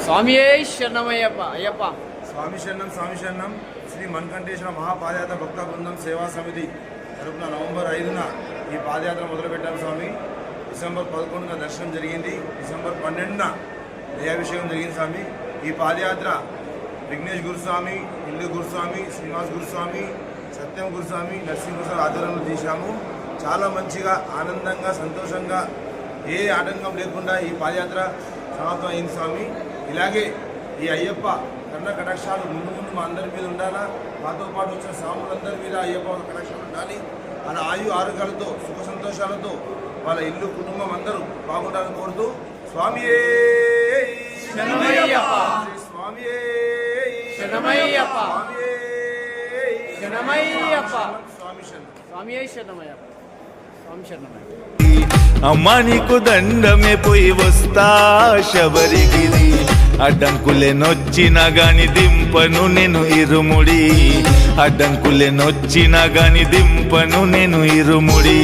స్వామి శరణమయ్యప్ప అయ్యప్ప. స్వామి శరణం శ్రీ మణికంఠేశ్వర మహాపాదయాత్ర భక్త బృందం సేవా సమితి తరపున నవంబర్ 5న ఈ పాదయాత్ర మొదలుపెట్టాం స్వామి. డిసెంబర్ 11న దర్శనం జరిగింది. డిసెంబర్ 12న దయాభిషేకం జరిగింది స్వామి. ఈ పాదయాత్ర విఘ్నేష్ గురుస్వామి, ఇల్లు గురుస్వామి, శ్రీనివాస్ గురుస్వామి, సత్యం గురుస్వామి, నరసింహ గురుస్వామి ఆధ్వర్యంలో తీశాము. చాలా మంచిగా ఆనందంగా సంతోషంగా ఏ ఆటంకం లేకుండా ఈ పాదయాత్ర సమాప్తం అయింది స్వామి. ఇలాగే ఈ అయ్యప్ప కన్న కటాక్షాలు ముందు ముందు మా అందరి మీద ఉండాలా. మాతో పాటు వచ్చిన స్వాములందరి మీద అయ్యప్ప కటాక్షాలు ఉండాలి. వాళ్ళ ఆయు ఆరోగ్యాలతో సుఖ సంతోషాలతో వాళ్ళ ఇల్లు కుటుంబం అందరూ బాగుండాలని కోరుతూ స్వామియే శరణమయ్యప్ప స్వామియే శరణమయ్యప్ప శరణమయ్యప్ప స్వామి శరణం. స్వామి శరణమయ్యప్ప స్వామి శరణమయ్యప్ప. అమ్మా నీకు దండమే పోయి వస్తా శబరిగిరి, అడ్డంకులెనొచ్చినా గాని దింపను నేను ఇరుముడి, అడ్డంకులెనొచ్చినా గాని దింపను నేను ఇరుముడి.